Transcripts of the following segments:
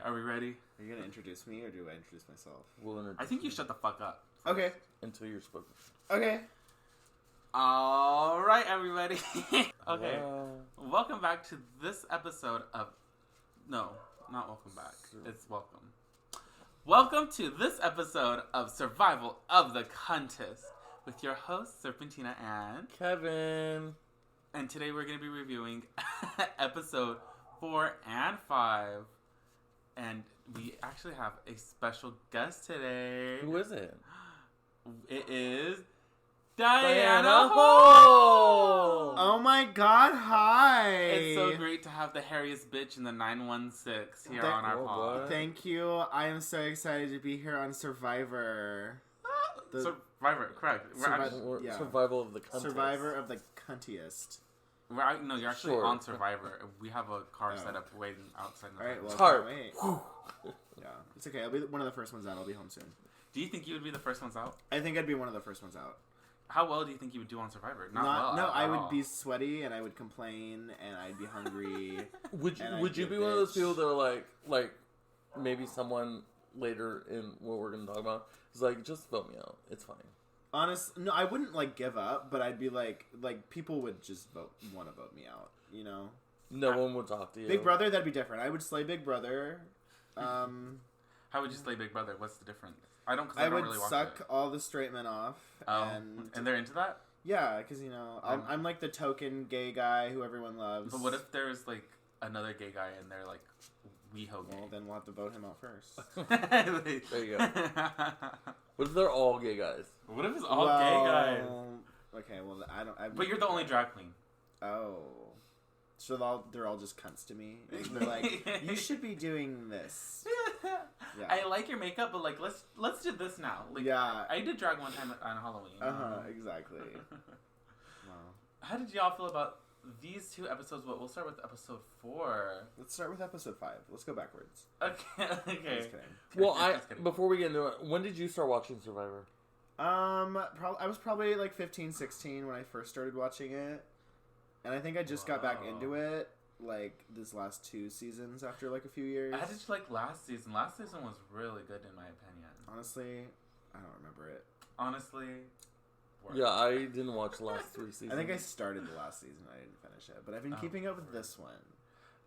are we ready? Are you gonna introduce me or do I introduce myself? I think you shut the fuck up. Okay. Until you're spoken. Okay. Alright, everybody. Okay. Wow. Welcome back to this episode of... No, not welcome back. It's welcome. Welcome to this episode of Survival of the Contest with your hosts, Serpentina and Kevin. And today we're going to be reviewing episode 4 and 5. And we actually have a special guest today. Who is it? It is Diana Ho! Oh my god, hi! It's so great to have the hairiest bitch in the 916 here on our pod. Thank you. I am so excited to be here on Survivor. Survivor, correct. Survival of the Contest. Survivor of the Cuntiest. No, you're actually on Survivor. We have a car set up waiting outside. Alright, well, Tarp. wait. Yeah, it's okay. I'll be one of the first ones out. I'll be home soon. Do you think you would be the first ones out? I think I'd be one of the first ones out. How well do you think you would do on Survivor? I would be sweaty and I would complain and I'd be hungry. Would you be one of those people that are like maybe someone later in what we're gonna talk about is like, just vote me out. It's fine. No, I wouldn't give up, but I'd be like people would just want to vote me out. You know. No one would talk to you. Big Brother, that'd be different. I would slay Big Brother. How would you slay Big Brother? What's the difference? I would really suck all the straight men off. And they're into that? Yeah, because, I'm like the token gay guy who everyone loves. But what if there's, another gay guy and they're, WeHo gay? Well, then we'll have to vote him out first. There you go. What if they're all gay guys? What if it's all gay guys? Okay, well, But you're the only drag queen. Oh. So they're all just cunts to me. And they're like, you should be doing this. Yeah. I like your makeup, but let's do this now. Yeah. I did drag one time on Halloween. Exactly. Wow. How did y'all feel about these two episodes? We'll start with episode 4. Let's start with episode 5. Let's go backwards. Okay. Just kidding. Well, before we get into it, when did you start watching Survivor? I was probably 15, 16 when I first started watching it. And I think I just got back into it, this last 2 seasons after, a few years. How did you like last season? Last season was really good, in my opinion. Honestly, I don't remember it. Honestly? Yeah, I didn't watch the last 3 seasons. I think I started the last season. I didn't finish it. But I've been keeping up with this one.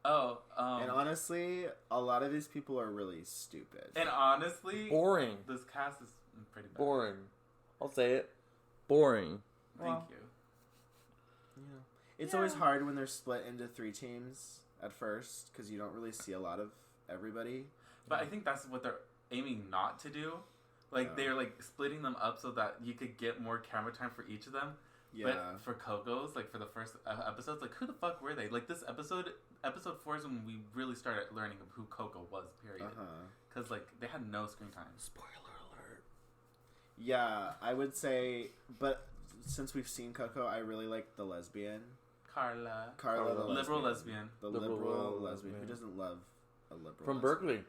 And honestly, a lot of these people are really stupid. And honestly... boring. This cast is pretty bad. Boring. I'll say it. Boring. Thank you. Yeah. It's always hard when they're split into 3 teams at first, because you don't really see a lot of everybody. But I think that's what they're aiming not to do. They're splitting them up so that you could get more camera time for each of them. Yeah. But for Coco's, for the first episodes, who the fuck were they? This episode 4 is when we really started learning who Coco was, period. Because, they had no screen time. Spoiler alert. Yeah, I would say, but since we've seen Coco, I really like the lesbian. Carla, the liberal lesbian. The liberal lesbian who doesn't love a liberal From lesbian. Berkeley.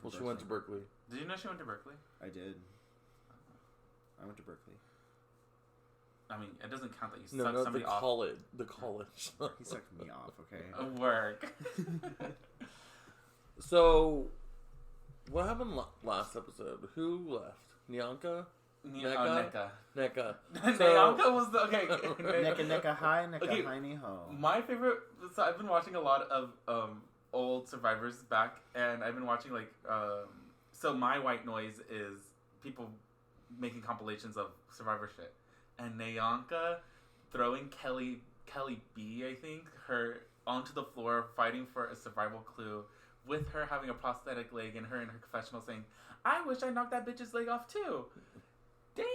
Well, she went to Berkeley. Did you know she went to Berkeley? I did. I went to Berkeley. I mean, it doesn't count that you sucked somebody off. The college. He sucked me off, okay? Work. So, what happened last episode? Who left? Nyanka? Neka. Neka. Nyanka was the... Okay. Neka hi, Neka hi ni ho. My favorite... So I've been watching a lot of old Survivors back, and I've been watching, so my white noise is people making compilations of Survivor shit. And Nyanka throwing Kelly B, I think, her onto the floor fighting for a survival clue with her having a prosthetic leg and her in her confessional saying, I wish I knocked that bitch's leg off too. Damn!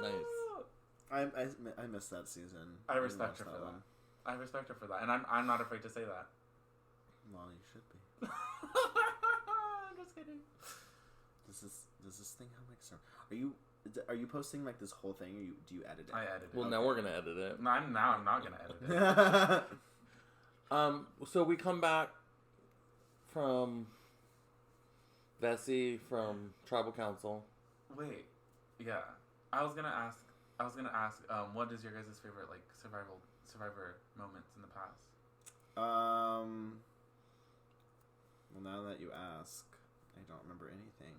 Nice. I missed that season. I respect her for that. I respect her for that. And I'm not afraid to say that. Well, you should be. I'm just kidding. Does this thing have Are you posting this whole thing, or do you edit it? I edit it. Well, now we're gonna edit it. No, I'm not gonna edit it. So we come back from Vessi from Tribal Council. Wait, yeah. I was gonna ask. What is your guys' favorite Survivor moments in the past? Well, now that you ask, I don't remember anything.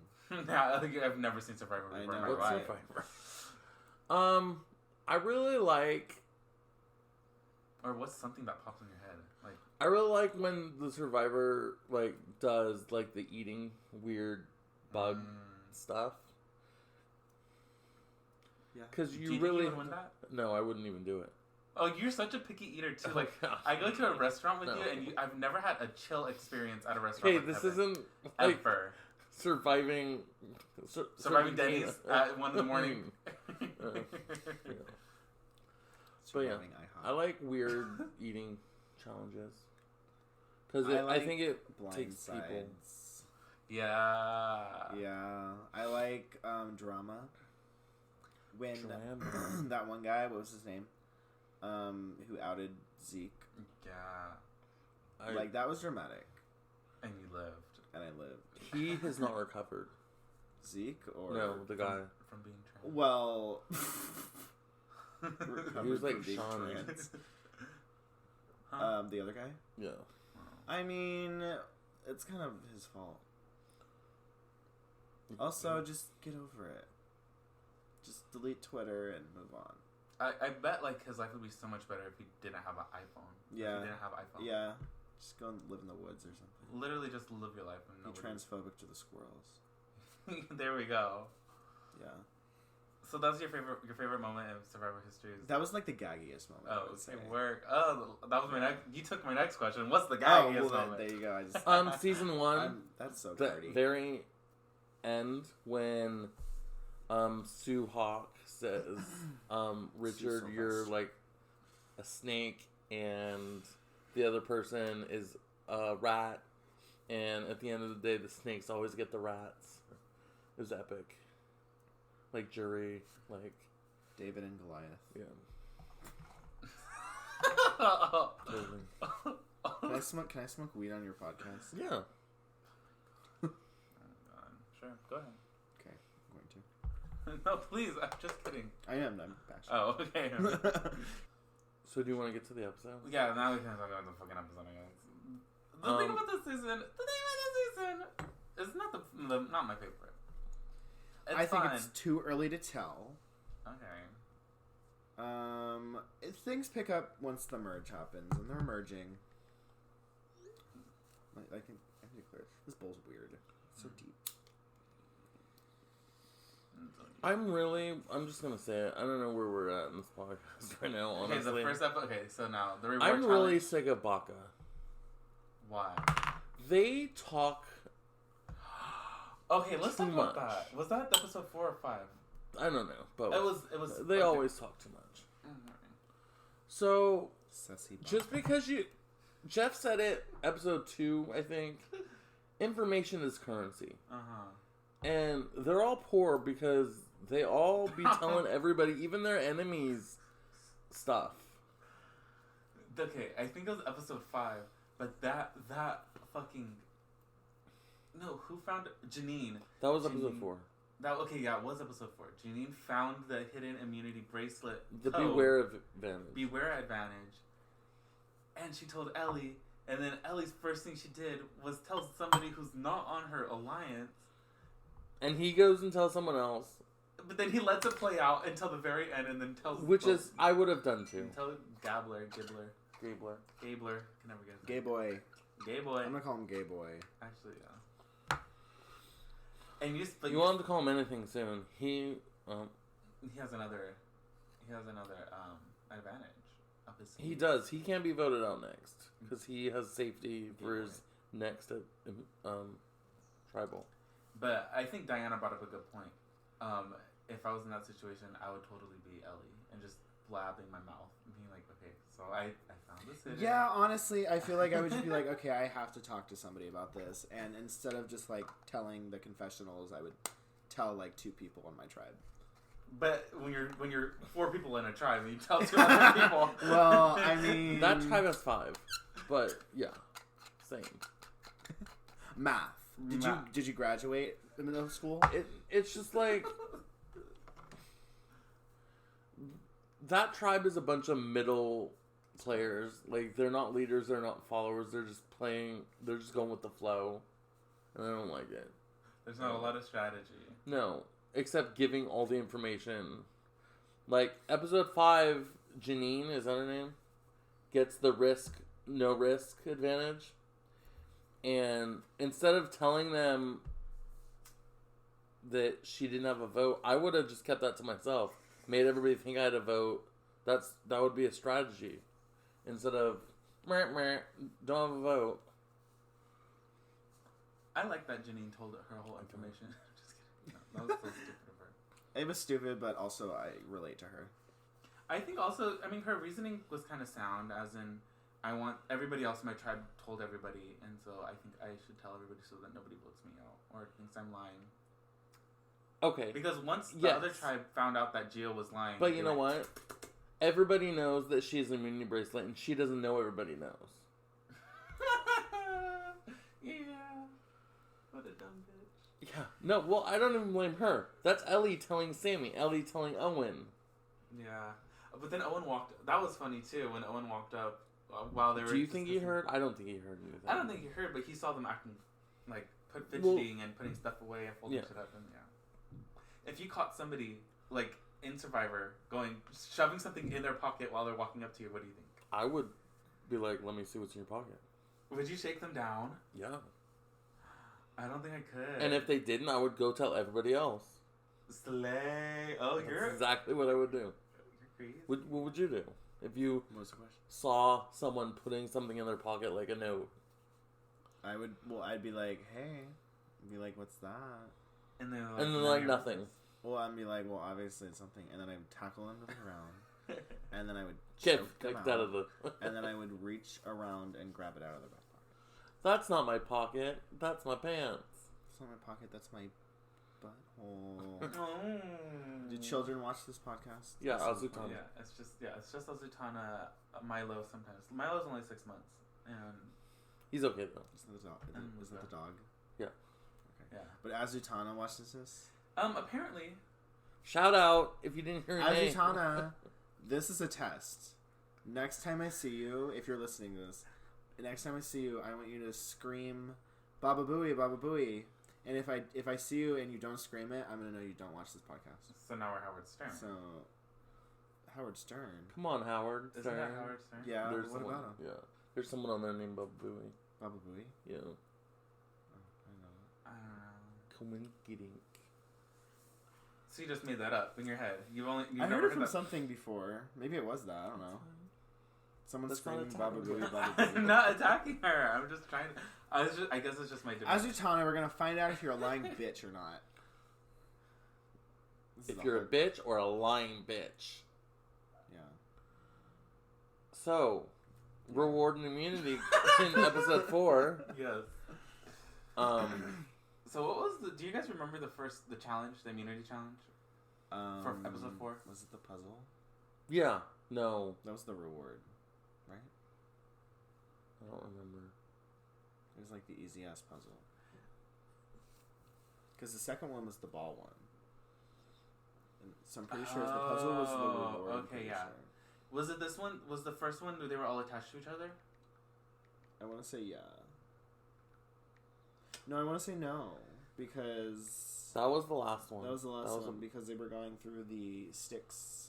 Nah, I think I've never seen Survivor before in my What's life. Survivor? I really like... Or what's something that pops in your head? Like, I really like when the Survivor, like, does, like, the eating weird bug stuff. Yeah. Because do you you really... think you would win that? No, I wouldn't even do it. Oh, you're such a picky eater, too. Like, I go to a restaurant with you, and I've never had a chill experience at a restaurant Hey, with this Kevin. isn't, like, Ever. surviving Denny's at 1 in the morning. But yeah, I like weird eating challenges. Because I think it takes people. Yeah. Yeah. I like drama. When that one guy, what was his name? Who outed Zeke. Yeah. Like, that was dramatic. And you lived. And I lived. He has not recovered. Zeke? Or No, the guy. From being trans. Well... He was like from being Sean. trans. Huh? The other guy? Yeah. I mean, it's kind of his fault. Also, just get over it. Just delete Twitter and move on. I bet, like, his life would be so much better if he didn't have an iPhone. Yeah. If he didn't have an iPhone. Yeah. Just go and live in the woods or something. Literally just live your life. And Be transphobic to the squirrels. There we go. Yeah. So that's your favorite moment in Survivor history? That was like the gaggiest moment. Oh, it worked. Oh, that was my next. You took my next question. What's the gaggiest moment? There you go. I just, season 1. That's so the dirty. very end when Sue Hawk says, Richard, you're like a snake, and the other person is a rat, and at the end of the day, the snakes always get the rats. It was epic. Like jury, like David and Goliath. Yeah. Totally. Can I smoke weed on your podcast? Yeah. Sure, go ahead. Okay, I'm going to. No, please. I'm just kidding. I'm passionate. Oh, okay. So do you want to get to the episode? Yeah, now we can talk about the fucking episode, I guess. The thing about this season, is not my favorite. I think it's too early to tell. Okay. Things pick up once the merge happens, and they're merging. I think this bowl's weird. It's so deep. I'm just gonna say it. I don't know where we're at in this podcast right now, honestly. Okay, the first episode. Okay, so now the reward I'm challenge. really sick of Baka. Why? They talk. Okay, let's too talk about much. that. Was that episode 4 or 5? I don't know, but It was. They okay. always talk too much. Mm-hmm. So Sassy Baka. just because Jeff said it, episode 2, I think. Information is currency, and they're all poor because they all be telling everybody, even their enemies, stuff. Okay, I think it was episode 5, but that fucking. No, who found Janine? That was episode 4. It was episode 4. Janine found the hidden immunity bracelet. The code, Beware Advantage. Beware Advantage. And she told Ellie, and then Ellie's first thing she did was tell somebody who's not on her alliance. And he goes and tells someone else. But then he lets it play out until the very end, and then tells. Which is, I would have done too. Tell Gabler. Can never get his Gay name. boy. Gay boy. I'm gonna call him Gay boy. Actually, yeah. And you want him to call him anything soon. He has another advantage up his sleeve. He does. He can't be voted out next because he has safety for his next tribal. But I think Diana brought up a good point. If I was in that situation, I would totally be Ellie and just blabbing my mouth and being like, okay, so I found this hidden. Yeah, honestly, I feel like I would just be like, okay, I have to talk to somebody about this. And instead of just, like, telling the confessionals, I would tell, like, 2 people in my tribe. But when you're 4 people in a tribe and you tell 2 other people. Well, I mean... That tribe has 5. But, yeah. Same. Math. Did you graduate in middle school? It's just like... That tribe is a bunch of middle players. Like, they're not leaders, they're not followers, they're just playing, they're just going with the flow. and I don't like it. There's not a lot of strategy. No, except giving all the information. Like, episode 5, Janine, is that her name? Gets the no risk advantage. And instead of telling them that she didn't have a vote, I would have just kept that to myself. Made everybody think I had a vote. That would be a strategy. Instead of, don't have a vote. I like that Janine told her whole information. Just kidding. No, that was so stupid of her. It was stupid, but also I relate to her. I think also, I mean, her reasoning was kind of sound, as in, I want everybody else in my tribe told everybody, and so I think I should tell everybody so that nobody votes me out or thinks I'm lying. Okay. Because once the other tribe found out that Gio was lying... But you know what? Everybody knows that she has an immunity bracelet, and she doesn't know everybody knows. Yeah. What a dumb bitch. Yeah. No, well, I don't even blame her. That's Ellie telling Sammy. Ellie telling Owen. Yeah. But then Owen walked... That was funny, too, when Owen walked up while they were... Do you think he heard? I don't think he heard anything. I don't think he heard, but he saw them acting, like, fidgeting and putting stuff away and folding shit up, and If you caught somebody, like, in Survivor, shoving something in their pocket while they're walking up to you, what do you think? I would be like, let me see what's in your pocket. Would you shake them down? Yeah. I don't think I could. And if they didn't, I would go tell everybody else. Slay. Oh, That's exactly what I would do. You're crazy. What would you do if you saw someone putting something in their pocket, like a note? I'd be like, hey. I'd be like, what's that? And then like nothing. Well, I'd be like, well, obviously it's something. And then I would tackle them to the ground. And then I would choke them out. And then I would reach around and grab it out of their back pocket. That's not my pocket. That's my pants. That's not my pocket. That's my butthole. Do children watch this podcast? Yeah, Azutana. Yeah, it's just Azutana, Milo sometimes. Milo's only 6 months. And he's okay, though. Isn't that the dog? Yeah. Okay. Yeah. But Azutana watches this? Apparently. Shout out if you didn't hear your name. Azutana, this is a test. Next time I see you, if you're listening to this, next time I see you, I want you to scream, Baba Booey, Baba Booey. And if I see you and you don't scream it, I'm going to know you don't watch this podcast. So now we're Howard Stern. So, Howard Stern. Come on, Howard Stern. Isn't that Howard Stern? Yeah, what about him? Yeah. There's someone on there named Baba Booey. Baba Booey? Yeah. Oh, I don't know. Coincidence. So you just made that up in your head. I heard it from something before. Maybe it was that. I don't know. Someone screaming Baba Booey, Baba Booey. I'm not attacking her. I'm just trying to... I guess it's just my debate. Azutana, we're going to find out if you're a lying bitch or not. If you're a bitch or a lying bitch. Yeah. So, reward and immunity in episode 4. Yes. So what was do you guys remember the challenge, the immunity challenge? For episode 4? Was it the puzzle? Yeah. No. That was the reward, right? I don't remember. It was like the easy ass puzzle. Because the second one was the ball one. And so I'm pretty sure the puzzle was the reward. Okay, yeah. Sure. Was it this one? Was the first one where they were all attached to each other? I want to say yeah. No, I want to say no. Because... That was the last one. That was the last one because they were going through the sticks.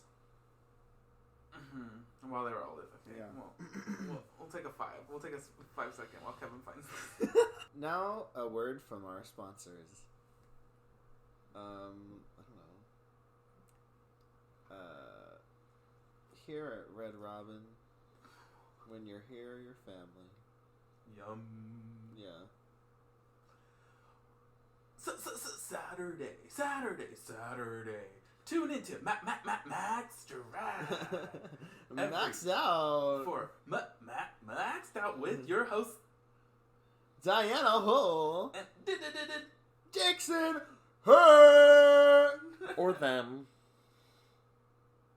Mm-hmm. While they were all live. Okay. Yeah. Well, we'll take a 5. We'll take a 5-second while Kevin finds this. Now, a word from our sponsors. I don't know. Here at Red Robin, when you're here, you're family. Yum. Yeah. Saturday. Tune into Max Giraffe. Maxed out. For Maxed Out with your host, Diana Hull. And Dixon her. Or them.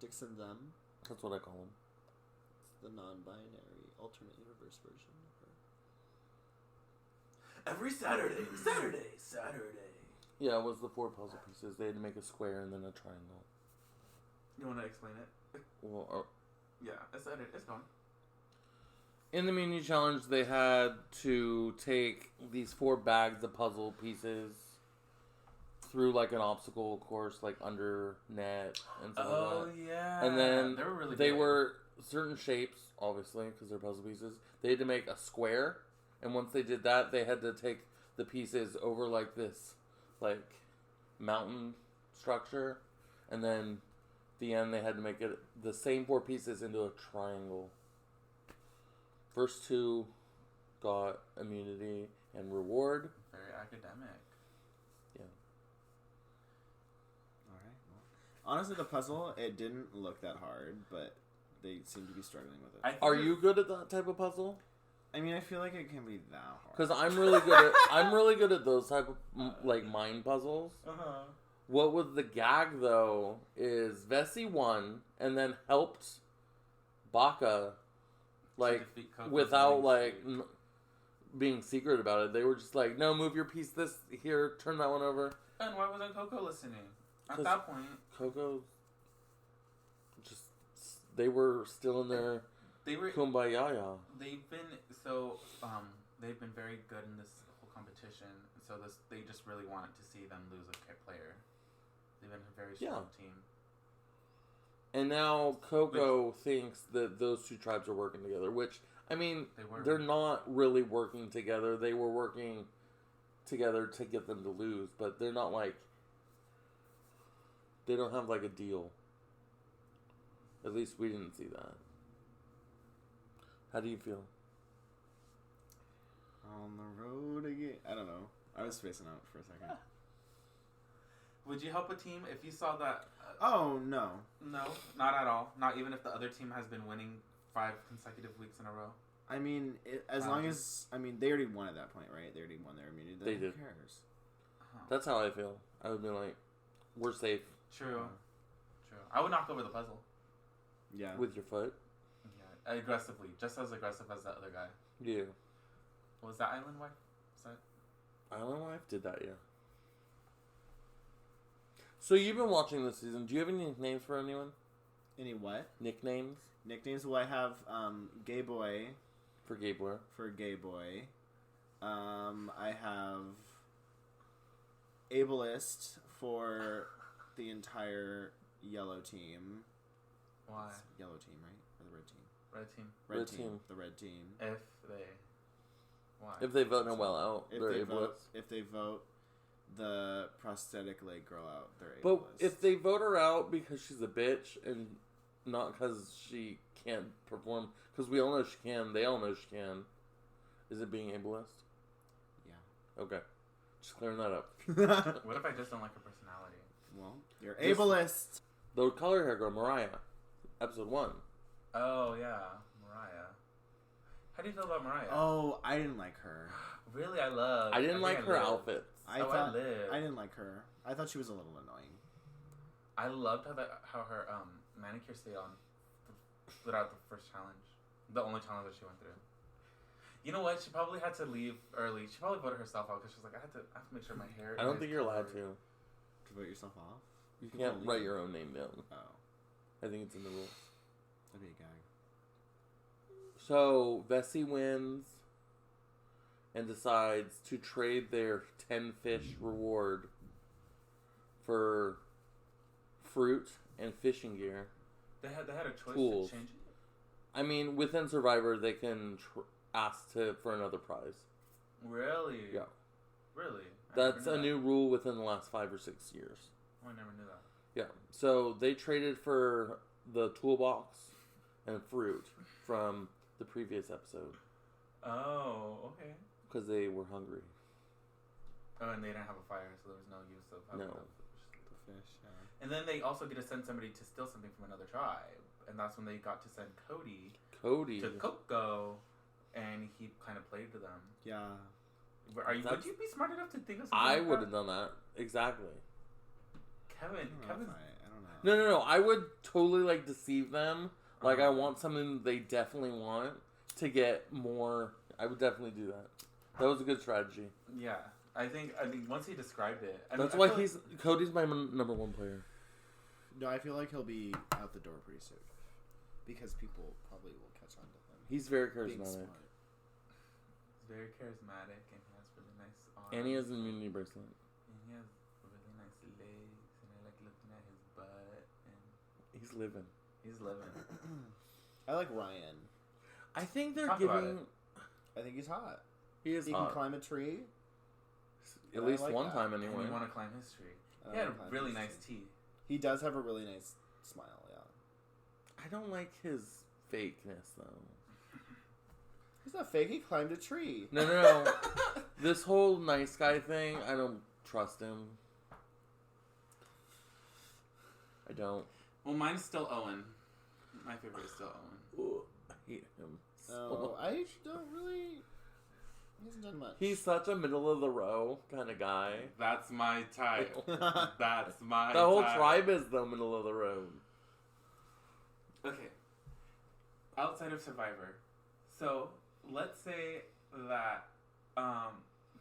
Dixon them. That's what I call them. It's the non-binary alternate universe version of her. Every Saturday. Yeah, it was the 4 puzzle pieces. They had to make a square and then a triangle. You want to explain it? Well, yeah, it's gone. In the mini challenge, they had to take these 4 bags of puzzle pieces through like an obstacle course, like under net and stuff like that. Oh yeah. And then they were really they big. were certain shapes, obviously, because they're puzzle pieces. They had to make a square, and once they did that, they had to take the pieces over like this, like mountain structure, and then at the end they had to make it the same 4 pieces into a triangle. First 2 got immunity and reward. Very academic. Yeah. Alright, well. Honestly, the puzzle, it didn't look that hard, but they seem to be struggling with it. Are you good at that type of puzzle? I mean, I feel like it can be that hard. Because I'm really good at those type of like mind puzzles. Uh-huh. What was the gag though is Vessi won and then helped Baka like without like being secret about it. They were just like, no, move your piece this here, turn that one over. And why wasn't Coco listening at that point? Coco just they were still in their kumbaya. They've been very good in this whole competition. So they just really wanted to see them lose a player. They've been a very strong team. And now Coco thinks that those 2 tribes are working together, which, I mean, they're not really working together. They were working together to get them to lose, but they're not like, they don't have like a deal. At least we didn't see that. How do you feel? On the road again. I don't know. I was spacing out for a second. Would you help a team if you saw that? Oh, no. No, not at all. Not even if the other team has been winning 5 consecutive weeks in a row. I mean, as long as... I mean, they already won at that point, right? They already won their immunity. They did. Who cares? That's how I feel. I would be like, we're safe. True. I would knock over the puzzle. Yeah. With your foot? Yeah, aggressively. Just as aggressive as that other guy. Yeah. Was that Island Wife? Island Wife did that, yeah. So you've been watching this season. Do you have any nicknames for anyone? Any what? Nicknames? Nicknames? Well, I have Gay Boy. For Gay Boy. For Gay Boy. I have Ableist for the entire yellow team. Why? It's yellow team, right? Or the red team? Red team. Red team. The red team. Why? If they vote Noelle out, they're ableist. If they vote the prosthetic leg girl out, they're ableist. But if they vote her out because she's a bitch and not because she can't perform, because we all know she can, they all know she can, is it being ableist? Yeah. Okay. Just clearing that up. What if I just don't like her personality? Well, you're ableist. The color hair girl, Mariah. Episode 1. Oh, yeah. Mariah. How do you feel about Mariah? Oh, I didn't like her. Really? I didn't like her outfits. I didn't like her. I thought she was a little annoying. I loved how her manicure stayed on throughout the first challenge. The only challenge that she went through. You know what? She probably had to leave early. She probably voted herself out because she was like, I have to make sure my hair. I don't think you're allowed to. To vote yourself off? You can't write your own name down. Oh. I think it's in the rules. That'd be a gag. So, Vessi wins and decides to trade their 10 fish reward for fruit and fishing gear. They had a choice Tools. to change it? I mean, within Survivor, they can ask for another prize. Really? Yeah. Really? That's a new rule within the last 5 or 6 years. Oh, I never knew that. Yeah. So they traded for the toolbox and fruit from the previous episode. Oh, okay. Because they were hungry. Oh, and they didn't have a fire, so there was no use of having No. The fish, yeah. And then they also get to send somebody to steal something from another tribe. And that's when they got to send Cody to Coco, and he kind of played to them. Yeah. Would you be smart enough to think of something I like would that? have done that. Exactly. Kevin's... I don't know. No. I would totally, deceive them. Like, I want something they definitely want to get more. I would definitely do that. That was a good strategy. Yeah. I think once he described it... That's why Cody's my number 1 player. No, I feel like he'll be out the door pretty soon. Because people probably will catch on to him. He's very being charismatic. smart. He's very charismatic, and he has really nice arms. And he has an immunity bracelet. And he has really nice legs, and I like looking at his butt. And He's living. he's living. I like Ryan. I think they're Talk about giving... I think he's hot. He is He hot. can climb a tree. At I least like one that. time And anyway. you want to climb his tree. I He had like a climb really his nice tree. teeth. He does have a really nice smile, yeah. I don't like his fakeness, though. He's not fake. He climbed a tree. No. This whole nice guy thing, I don't trust him. I don't. Well, mine's still Owen. My favorite is still Owen. Ooh, I hate him so Oh, much. I don't really. He hasn't done much. He's such a middle of the row kind of guy. That's my type. That's my The whole type. tribe is the middle of the road. Okay. Outside of Survivor. So, let's say that,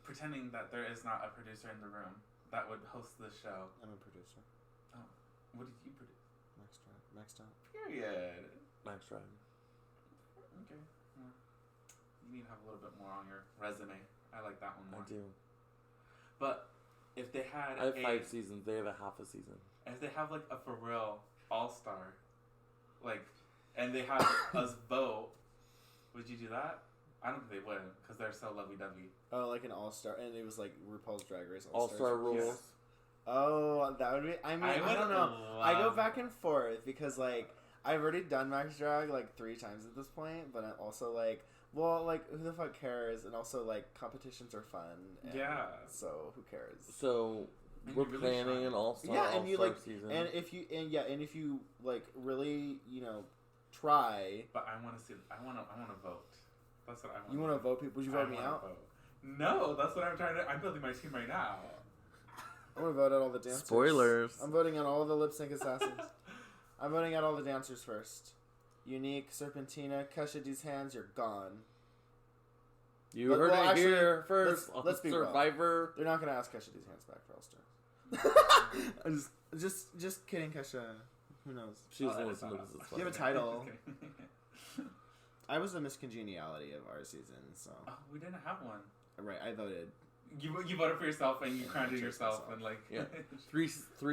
pretending that there is not a producer in the room that would host the show. I'm a producer. Oh, what did you produce? Maxed out. Period. Max Drive. Okay. Well, you need to have a little bit more on your resume. I like that one more. I do. But if they had I have 5 seasons. They have a half a season. if they have like a for real all-star, like, and they have us vote, would you do that? I don't think they would, because they're so lovey-dovey. Oh, like an all-star, and it was like RuPaul's Drag Race All-Star rules. Yes. Oh, that would be. I mean, I don't know. I go back and forth because like I've already done Max Drag like 3 times at this point, but I'm also like, well, like who the fuck cares? And also like competitions are fun. And Yeah. So who cares? So And we're you really planning shine. an all-star, Yeah, and you like, season. and if you like really, try. But I want to see. I want to vote. That's what I want. You want to vote people? Would you vote me out? Vote. No, that's what I'm trying to. I'm building my team right now. I want to vote out all the dancers. Spoilers. I'm voting on all the lip sync assassins. I'm voting out all the dancers first. Unique, Serpentina, Kesha D's hands, you're gone. You But- heard well, it actually, here first. let's be real. Survivor. They're not gonna ask Kesha D's hands back for All-Star. I'm just kidding, Kesha. Who knows? She's Oh, listening to this. You have a Just title. kidding. I was the Miss Congeniality of our season, so Oh, we didn't have one. right. I voted. You voted for yourself and you crowned it chose yourself myself. and like Yeah. three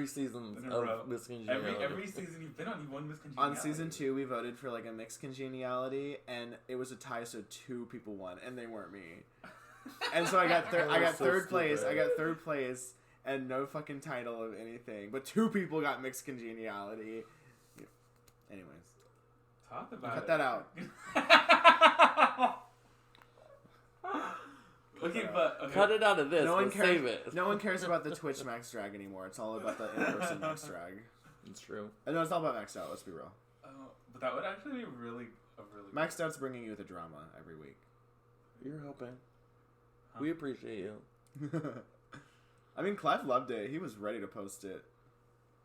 seasons In a row. of Miss Congeniality. every season you've been on, you won Miss On Congeniality. season 2, we voted for like a mixed congeniality, and it was a tie, so 2 people won, and they weren't me. And so I got That was so third place. stupid. I got third place, and no fucking title of anything. But 2 people got mixed congeniality. Anyways, Talk about cut it. that out. Okay, but okay. Cut it out of this. No one but cares. Save it. No one cares about the Twitch Max Drag anymore. It's all about the in-person Max Drag. It's true. I know it's all about Maxed Out. Let's be real. But that would actually be really Maxed Out's bringing you the drama every week. You're helping. Huh? We appreciate you. I mean, Clive loved it. He was ready to post it.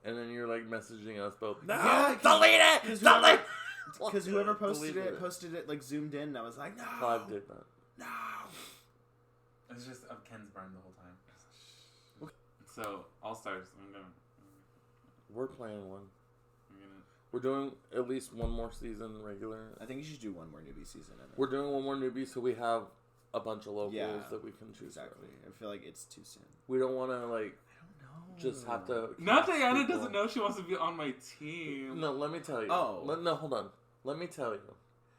And then you're like messaging us both. No, Yeah, delete it. Delete. Because whoever posted Deleted it posted it like zoomed in, and I was like, no. Clive did that. No. It's just of Ken's burn the whole time. So All Stars. We're playing one. I'm gonna. We're doing at least one more season regular. I think you should do one more newbie season. We're doing one more newbie, so we have a bunch of locals Yeah, that we can choose exactly. from. I feel like it's too soon. We don't want to like I don't know. just have to. Not cast Diana people. doesn't know she wants to be on my team. No, let me tell you. Oh. No, hold on. Let me tell you.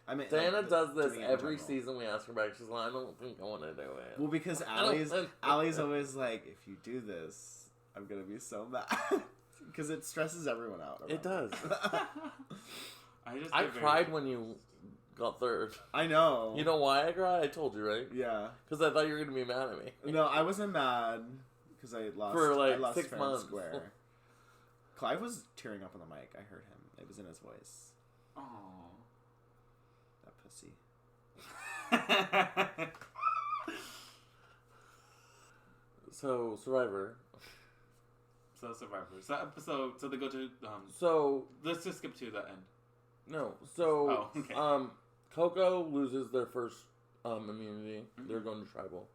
I mean, Diana like, does this doing it in every general. season. We ask her back. She's like, I don't think I want to do it. Well, because I don't- Allie's always like, if you do this, I'm gonna be so mad. Because it stresses everyone out. It around. does. I I cried when you got third. I know. You know why I cried? I told you, right? Yeah. Because I thought you were going to be mad at me. No, I wasn't mad because I lost. For, like, I lost 6 fair months. and square. Clive was tearing up on the mic. I heard him. It was in his voice. Aww. That pussy. So, Survivor. So Survivor. So they go to So, let's just skip to the end. no. So, Oh, okay. Coco loses their first immunity. Mhm. They're going to tribal.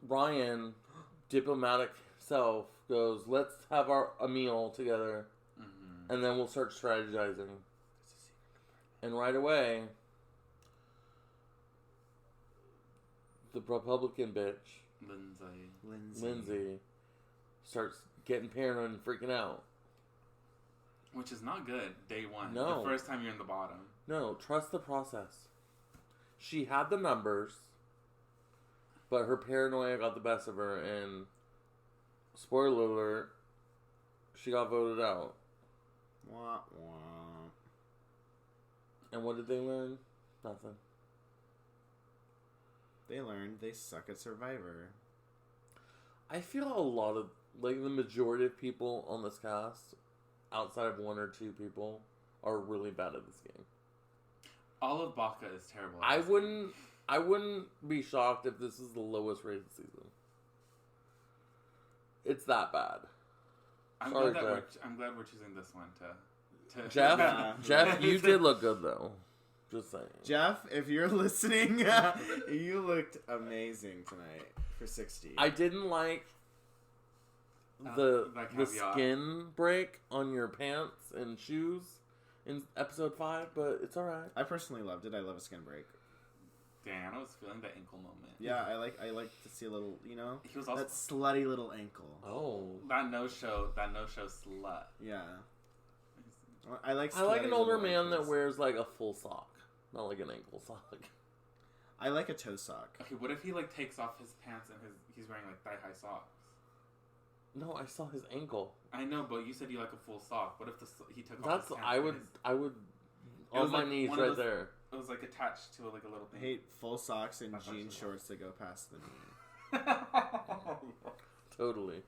Ryan, diplomatic self, goes, let's have a meal together, Mm-hmm. and then we'll start strategizing. And right away, the Republican bitch, Lindsay, starts getting paranoid and freaking out. Which is not good, day one. No. The first time you're in the bottom. No, trust the process. She had the numbers, but her paranoia got the best of her, and spoiler alert, she got voted out. Wah, wah. And what did they learn? Nothing. They learned they suck at Survivor. I feel a lot of, like, the majority of people on this cast, outside of one or two people, are really bad at this game. All of Baka is terrible. I wouldn't be shocked if this is the lowest rated season. It's that bad. I'm glad we're choosing this one to Jeff, you did look good though. Just saying. Jeff, if you're listening, you looked amazing tonight for 60. I didn't like the skin break on your pants and shoes in episode 5, but it's alright. I personally loved it. I love a skin break. Dan, I was feeling that ankle moment. Yeah, I like to see a little, you know, he was also, that slutty little ankle. Oh, that no show slut. Yeah, I like an older man that wears like a full sock, not like an ankle sock. I like a toe sock. Okay, what if he like takes off his pants and he's wearing like thigh high socks? No, I saw his ankle. I know, but you said you like a full sock. What if he took off That's his pants? I would on my knees right there. It was like attached to like a little thing. I hate full socks and jean shorts that go past the knee. Totally.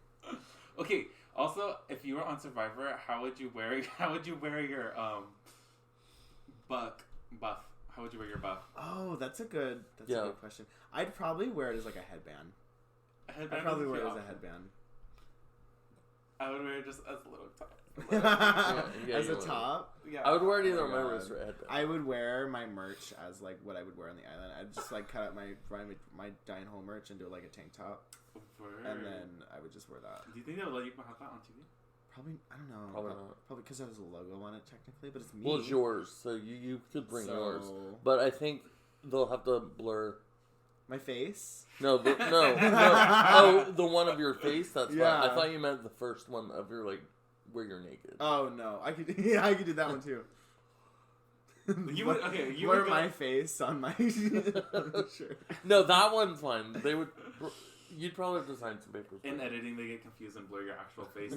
Okay. Also, if you were on Survivor, how would you wear your buff? How would you wear your buff? Oh, that's a good question. I'd probably wear it as like a headband. I'd probably wear it as a headband. I would wear it just as a little top. As a top? Yeah. I would wear it either on my wrist or a headband. I would wear my merch as like what I would wear on the island. I'd just like cut out my Dine Home merch and do like a tank top. And then I would just wear that. Do you think they'll let you have that on TV? Probably, I don't know. Probably not. Probably because it has a logo on it technically, but it's me. Well, it's yours, so you could bring yours. But I think they'll have to blur my face. No. Oh, the one of your face. That's fine. I thought you meant the first one of your like where you're naked. Oh no, I could. Yeah, I could do that one too. You wear my face on my shirt. No, that one's fine. They would. You'd probably have to sign some papers. In editing, they get confused and blur your actual face.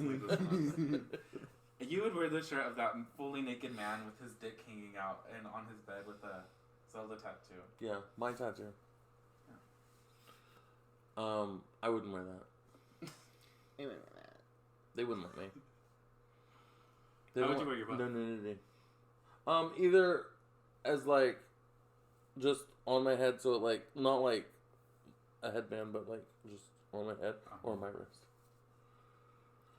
You would wear the shirt of that fully naked man with his dick hanging out and on his bed with a Zelda tattoo. Yeah, my tattoo. Yeah. I wouldn't wear that. They wouldn't let me. How would you wear your butt? No nudity. Either as like just on my head, so it like not like a headband, but like just on my head or my wrist.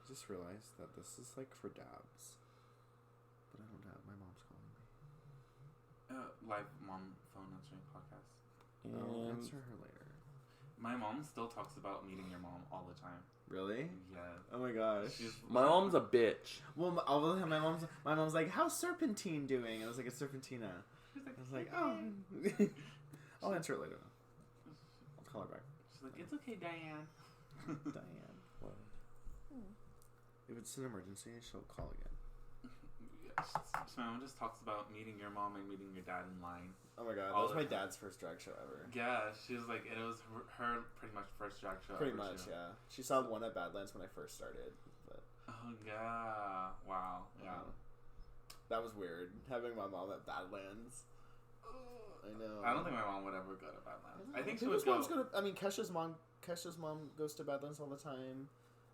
I just realized that this is like for dabs, but I don't dab. My mom's calling me. Live mom phone answering podcast. I'll answer her later. My mom still talks about meeting your mom all the time. Really? Yeah. Oh my gosh. My mom's a bitch. Well, all the time my mom's like, "How's Serpentine doing?" And I was like, "It's Serpentina." I was like, "Oh." I'll answer it later. I'll call her back. She's like, "It's okay, Diane." Diane. What? If it's an emergency, she'll call again. My mom just talks about meeting your mom and meeting your dad in line. Oh my god, that was my dad's first drag show ever. Yeah, she was like, it was her pretty much first drag show Pretty ever much, too. yeah. She saw one at Badlands when I first started. But oh yeah, wow, yeah. That was weird, having my mom at Badlands. I know. I don't think my mom would ever go to Badlands. I think she would go. I mean, Kesha's mom goes to Badlands all the time.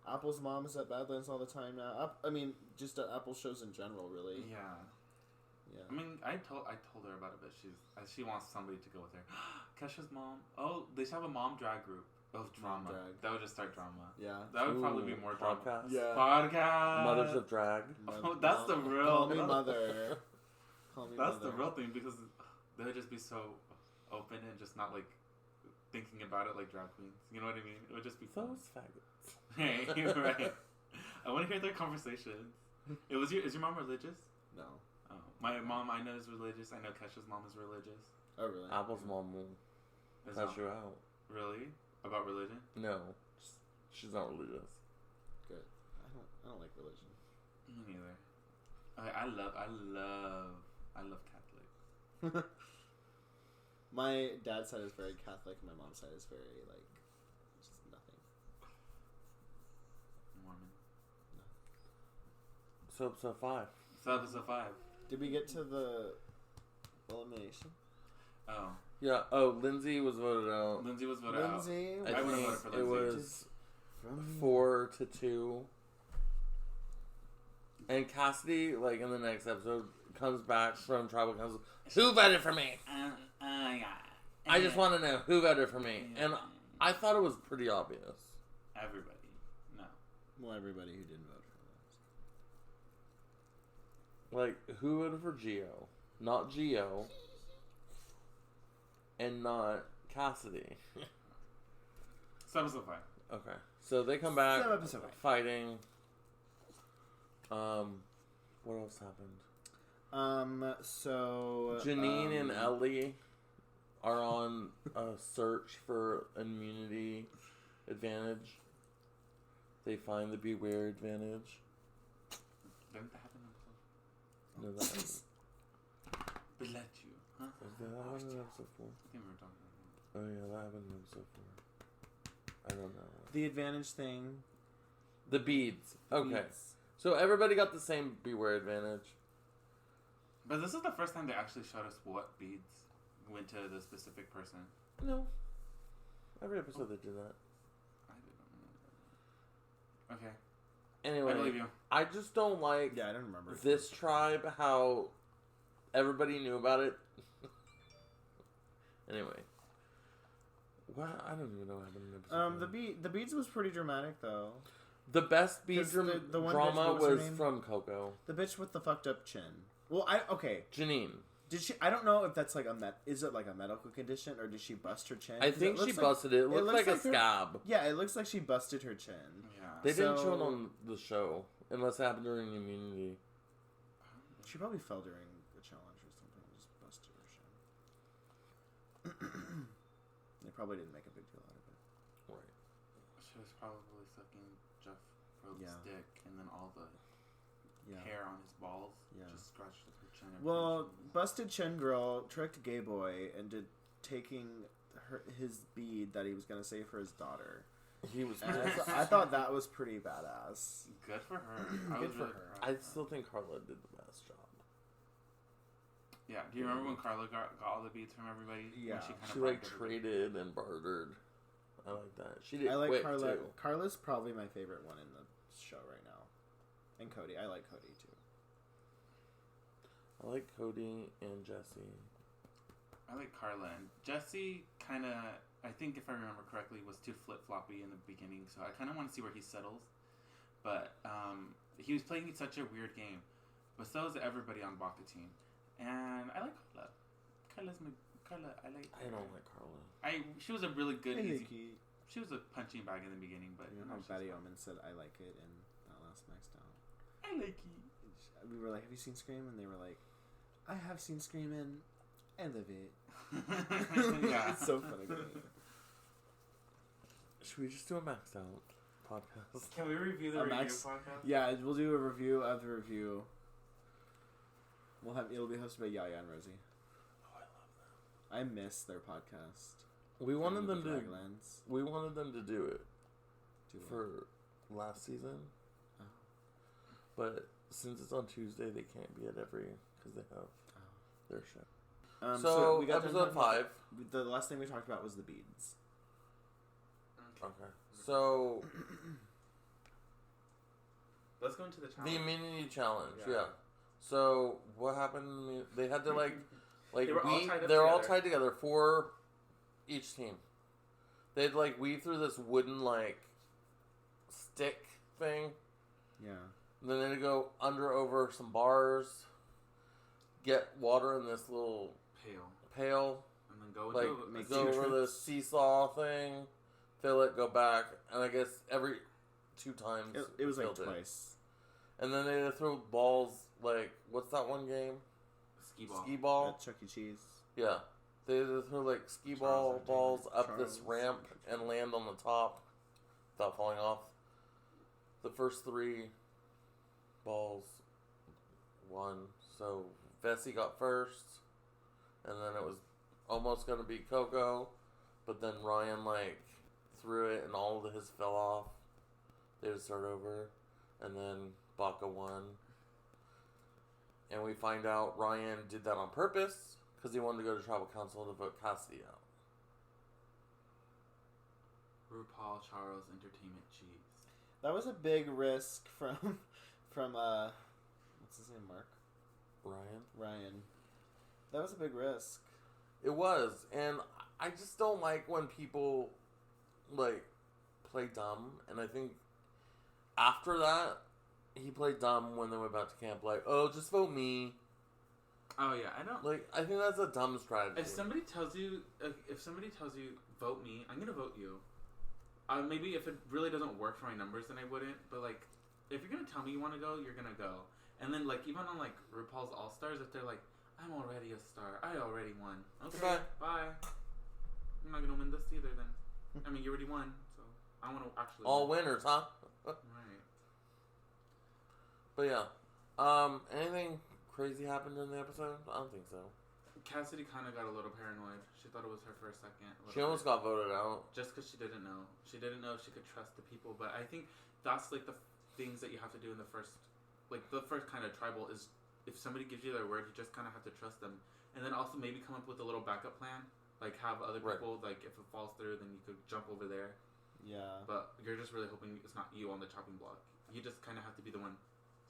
Apple's mom is at Badlands all the time now. I mean, just at Apple shows in general, really. Yeah. Yeah. I mean, I told her about it, but she wants somebody to go with her. Kesha's mom. Oh, they should have a mom drag group of drama. That would just start drama. Yeah. That would probably be more drama. Podcast. Yeah. Podcast. Mothers of Drag. Oh, that's the real. Call me mother. Call me That's mother. the real thing, because they would just be so open and just not like thinking about it like drag queens. You know what I mean? It would just be fun. Those faggots. Hey, you're right. I want to hear their conversations. Is your mom religious? No. Oh. My mom, I know, is religious. I know Kesha's mom is religious. Oh, really? Apple's mom will cut you out. Really? About religion? No, she's not religious. Good. I don't like religion. Me neither. I love Catholic. My dad's side is very Catholic. My mom's side is very just nothing. Mormon. No. So episode 5. So episode 5. Did we get to the elimination? Oh. Yeah. Oh, Lindsay was voted out. Lindsay was voted out. Lindsay. I would have voted for Lindsay. It was 4-2. And Cassidy, like in the next episode, comes back from tribal council. Who voted for me? Yeah. I just want to know who voted for me. And I thought it was pretty obvious. Everybody. No. Well, everybody who didn't vote for us. Like, who voted for Gio? Not Gio. And not Cassidy. So episode 5. Okay. So they come back So episode 5. fighting. What else happened? So Janine and Ellie are on a search for immunity advantage. They find the beware advantage. Didn't that happen in episode 4? No, that happened. Bless you. Huh? Did that happen in episode 4? I think we were talking about Oh yeah, that happened in episode 4. I don't know. the advantage thing. The beads. Okay. Beads. So everybody got the same beware advantage. But this is the first time they actually showed us what beads went to the specific person. No. Every episode they do that. I didn't know. Okay. Anyway, I believe you. I just don't like Yeah, I don't remember. this tribe, how everybody knew about it. Anyway. What? I don't even know what happened in episode the beads was pretty dramatic though. The best beat 'Cause the one drama bitch, what was her was name? from Coco. The bitch with the fucked up chin. Well, okay. Janine. Did she? I don't know if that's like is it like a medical condition or did she bust her chin? I 'Cause think it she looks busted it. It looked like a her- scab. Yeah, it looks like she busted her chin. Yeah. They didn't show it So- on the show. Unless it happened during immunity. She probably fell during the challenge or something and just busted her chin. They probably didn't make a big deal out of it. Right. She was probably sucking Jeff Rhodes' Yeah. dick, and then all the Yeah. hair on his balls Yeah. just scratched with her chin. every Well, time she was- busted chin girl tricked gay boy into taking his bead that he was gonna save for his daughter. He was. And I thought that was pretty badass. Good for her. Good was for really her. proud I of her. still think Carla did the best job. Yeah. Do you remember when Carla got all the beads from everybody? Yeah. When she kind She of like traded and bartered. I like that. She did I like quick Carla. too. Carla's probably my favorite one in the show right now. And Cody. I like Cody too. I like Cody and Jesse. I like Carla and Jesse. Kind of, I think if I remember correctly, was too flip floppy in the beginning. So I kind of want to see where he settles. But he was playing such a weird game. But so is everybody on Baka team. And I like Carla. Carla. I like. I don't like Carla. She was a really good. I Easy, like it. she was a punching bag in the beginning, but You know how Batty Omen said I like it in that last SmackDown. I like it. We were like, have you seen Scream? And they were like, I have seen Scream and I love it. Yeah. It's so funny to me. Should we just do a maxed out podcast? Can we review the A review max- podcast? Yeah, we'll do a review of the review. It'll be hosted by Yaya and Rosie. Oh, I love that. I miss their podcast. We wanted them to. Draglands. We wanted them to do it Do it. for last season, Oh. but since it's on Tuesday, they can't be at every because they have their show. So we got episode 5. The last thing we talked about was the beads. Okay. So Let's go into the the challenge. immunity challenge. Yeah. Yeah. So what happened? They had to like They were all weave. tied up They're all together. tied together for each team. They'd like weave through this wooden like stick thing. Yeah. And then they'd go over some bars, get water in this little pail, And then go like into make go two over trips. this seesaw thing, fill it, go back, and I guess every 2 times It was like filled it. twice. And then they throw balls like what's that one game? ski ball. At Chuck E. Cheese. Yeah. They throw like ski balls up this ramp and land on the top without falling off. The first 3 balls won. So Vessi got first, and then it was almost going to be Coco, but then Ryan threw it and all of his fell off. They had to start over, and then Baca won. And we find out Ryan did that on purpose because he wanted to go to tribal council to vote Cassidy out. RuPaul Charles Entertainment Cheese. That was a big risk from what's his name, Mark? Ryan. That was a big risk. It was, and I just don't like when people play dumb. And I think after that, he played dumb when they went back to camp. Oh, just vote me. Oh yeah, I don't I think that's a dumb strategy. If somebody tells you, vote me, I'm gonna vote you. Maybe if it really doesn't work for my numbers, then I wouldn't. But if you're gonna tell me you want to go, you're gonna go. And then even on RuPaul's All Stars, if they're I'm already a star, I already won. Okay, bye. I'm not gonna win this either. Then, I mean, you already won, so I want to actually. All winners, huh? Right. But yeah, anything crazy happened in the episode? I don't think so. Cassidy kind of got a little paranoid. She thought it was her for a second. She almost got voted out. Just because she didn't know. She didn't know if she could trust the people. But I think that's the things that you have to do in the first, the first kind of tribal is if somebody gives you their word, you just kind of have to trust them. And then also maybe come up with a little backup plan. Have other people, if it falls through, then you could jump over there. Yeah. But you're just really hoping it's not you on the chopping block. You just kind of have to be the one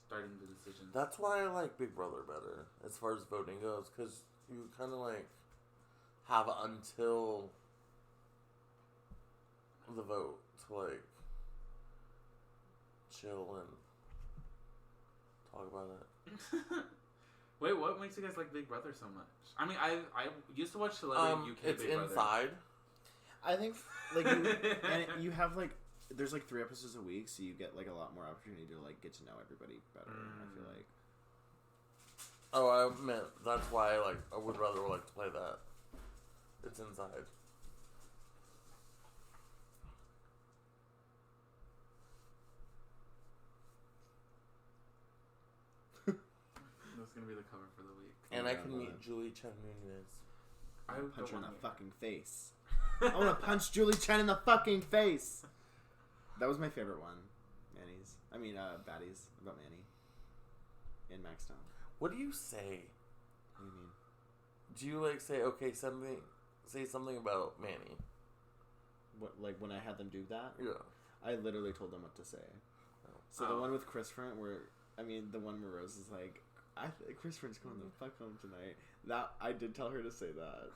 starting the decision. That's why I like Big Brother better as far as voting goes, because you kind of have until the vote to chill and talk about it. Wait, what makes you guys like Big Brother so much? I mean, I used to watch Celebrity UK it's Big Brother. inside. I think you have there's 3 episodes a week, so you get a lot more opportunity to get to know everybody better. I feel like. Oh, I meant that's why I would rather like to play that. It's inside. That's gonna be the cover for the week. And I can meet Julie Chen Nunez. I would punch her in the fucking face. I want to punch Julie Chen in the fucking face. That was my favorite one. Baddies about Manny in Maxtown. What do you say? What do you mean? Do you say say something about Manny? What when I had them do that? Yeah. I literally told them what to say. So the one with Chris Front the one where Rose is Chris Frant's going the fuck home tonight. That I did tell her to say that.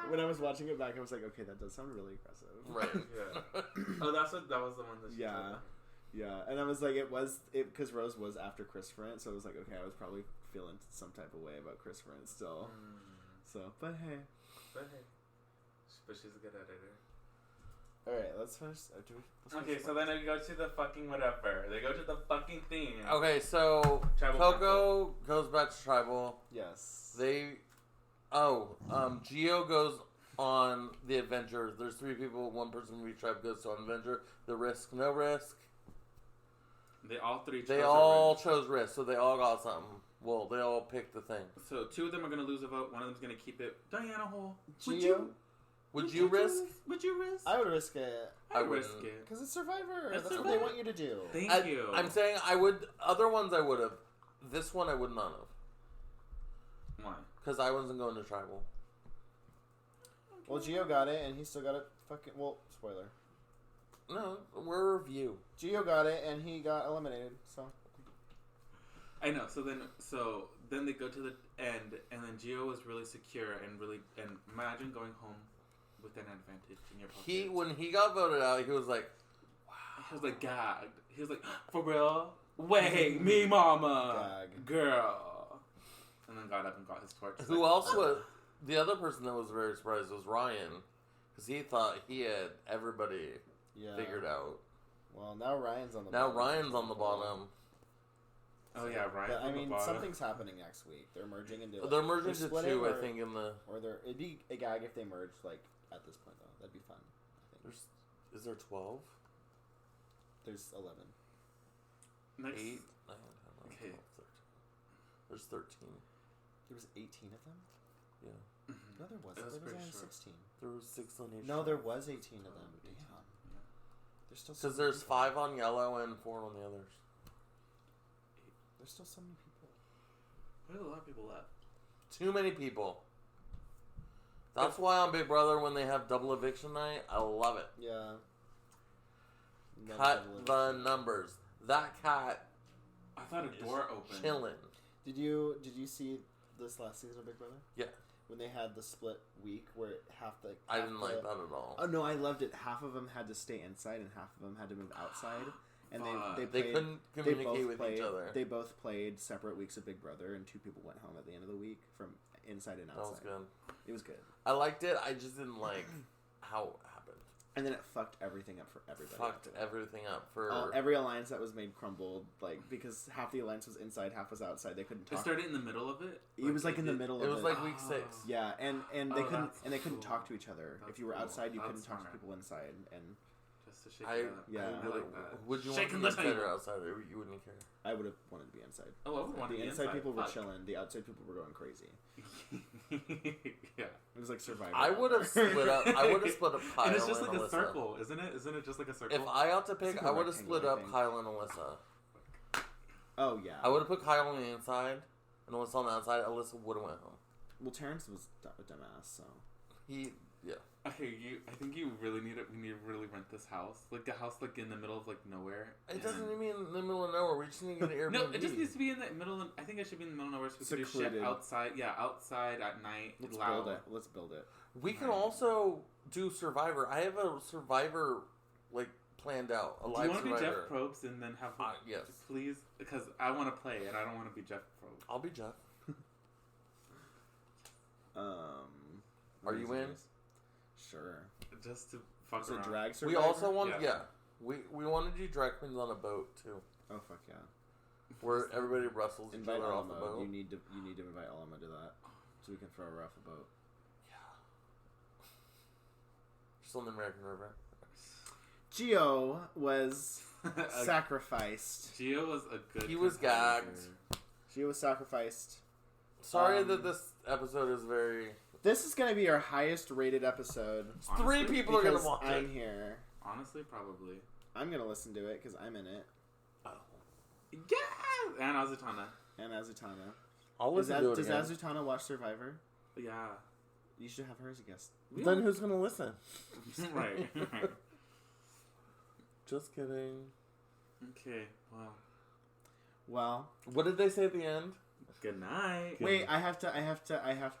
When I was watching it back, I was okay, that does sound really aggressive. Right. Yeah. Oh, that was the one that she told me. Yeah, and I was because Rose was after Chris Frant, so I was okay, I was probably feeling some type of way about Chris Frant still. So, but hey. But she's a good editor. Alright, let's finish. So then I go to the fucking whatever. They go to the fucking thing. Okay, so Tribal Coco goes back to Tribal. Yes. Gio goes on the adventure. There's 3 people, 1 person from each tribe goes on adventure. The risk, no risk. They all chose risk, so they all got something. Well, they all picked the thing. So 2 of them are going to lose a vote. 1 of them's going to keep it. Diana Hole. Gio? Would you risk? Would you risk? I would risk it. I would risk it. Because it's Survivor. It's That's Survivor. what they want you to do. Thank you. I'm saying I would. Other ones I would have. This one I would not have. Why? Because I wasn't going to Tribal. Well, Gio got it, and he still got it. Spoiler. No, we're a review. Gio got it, and he got eliminated. So. I know. So then they go to the end, and then Gio was really secure and imagine going home with an advantage in your pocket. When he got voted out, he was like, wow. He was gagged. He was for real? Wait, me mama. Gag. Girl. And then got up and got his torch. Who else was... The other person that was very surprised was Ryan. Because he thought he had everybody figured out. Well, now Ryan's on the bottom. bottom. Oh yeah, right. But, I mean, something's happening next week. They're merging into. They're merging to two, I think, in the. Or it'd be a gag if they merged like at this point though. That'd be fun. I think. Is there 12? There's 11. Next. 8, 9, 10, 11, 12, 13. There's 13. There was 18 of them. Yeah. No, there wasn't. There was only 16. There was 6 on each. No, there was 18 of them. Damn. Yeah. There's still. Because there's 5 on yellow and 4 on the others. There's still so many people. There's a lot of people left. Too many people. That's why on Big Brother, when they have double eviction night, I love it. Yeah. Cut the numbers. That cat. I thought a door opened. Chilling. Did you see this last season of Big Brother? Yeah. When they had the split week where I didn't like that at all. Oh no, I loved it. Half of them had to stay inside and half of them had to move outside. And they couldn't communicate with each other. They both played separate weeks of Big Brother, and 2 people went home at the end of the week from inside and outside. That was good. It was good. I liked it. I just didn't like how it happened. And then it fucked everything up for everybody. Fucked everything up for every alliance that was made crumbled, like because half the alliance was inside, half was outside. They couldn't talk. It started in the middle of it. It was like in the middle of it. It was like week 6. Yeah, and they couldn't talk to each other. That's if you were cool. outside, you That's couldn't talk to smart. people inside. And just to shake it up. Yeah, I like that. Would you Shaking want to the be inside table. or outside? Or you wouldn't care. I would have wanted to be inside. Oh, I would want to The be inside people were Fuck. chilling. The outside people were going crazy. Yeah. It was like Survivor. I would have split up. Kyle and it's just like a Alyssa. circle, isn't it? Isn't it just like a circle? If I ought to pick, It's like a I would have split rectangle, I up think. Kyle and Alyssa. Oh yeah. I would have put Kyle on the inside and Alyssa on the outside. Alyssa would have went home. Well, Terrence was a dumbass, so. Yeah. Okay, I think you really need it. We need to really rent this house, like a house like in the middle of like nowhere. It doesn't even mean in the middle of nowhere. We just need to get an Airbnb. No, it just needs to be in the middle. I think it should be in the middle of nowhere so we can do Secluded. shit outside. Yeah, outside at night. Let's loud. build it. Let's build it. We can also do Survivor. I have a Survivor like planned out. A Do live you want to be Survivor. Jeff Probst and then have yes, please? Because I want to play and I don't want to be Jeff Probst. I'll be Jeff. Are you in? Sure. Just to fuck Is it around. drag We Survivor? also want Yeah. We want to do drag queens on a boat too, Oh fuck yeah! where everybody wrestles each Invite other off the Alma. boat. You need to invite Alma to that, so we can throw her off the boat. Yeah. Just on the American River. Gio was sacrificed. Gio was a good. He was competitor. gagged. Gio was sacrificed. Sorry that this episode is very. This is going to be our highest rated episode. Honestly, 3 people are gonna because watch I'm it. here. Honestly, probably. I'm going to listen to it because I'm in it. Oh. Yeah, and Azutana. And Azutana. I'll listen to it Does again. Azutana watch Survivor? Yeah. You should have her as a guest. Then who's gonna listen? Right. Just kidding. Okay. Wow. Well, What did they say at the end? Good night. wait, I have to. Oh, I have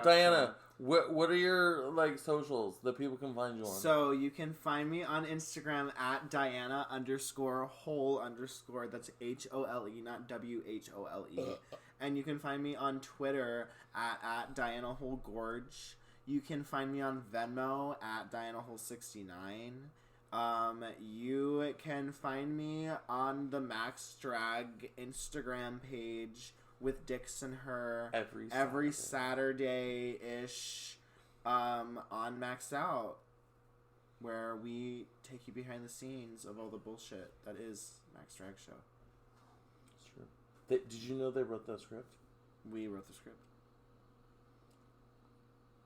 Diana, what are your socials that people can find you on? So you can find me on Instagram at Diana_Hole_. That's HOLE, not WHOLE. And you can find me on Twitter at Diana Hole Gorge. You can find me on Venmo at DianaHole69. You can find me on the Max Drag Instagram page with Dix and her every Saturday-ish on Maxed Out, where we take you behind the scenes of all the bullshit that is Max Drag Show. That's true. Did you know they wrote that script? We wrote the script.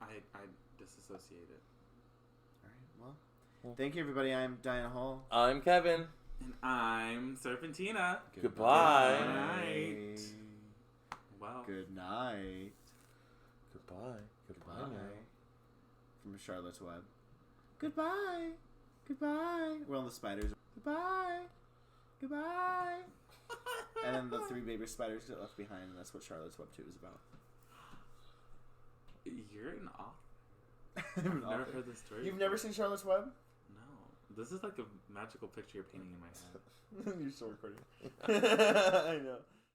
I disassociate it. All right, well, thank you, everybody. I'm Diana Hall. I'm Kevin. And I'm Serpentina. Goodbye. Good night. Wow. Good night. Goodbye. Goodbye. From Charlotte's Web. Goodbye. Goodbye. We're on the spiders. Goodbye. Goodbye. And then the 3 baby spiders get left behind, and that's what Charlotte's Web 2 is about. You're an author. I've I've never heard this story. You've never seen Charlotte's Web? No. This is like a magical picture you're painting in my head. You're still recording. I know.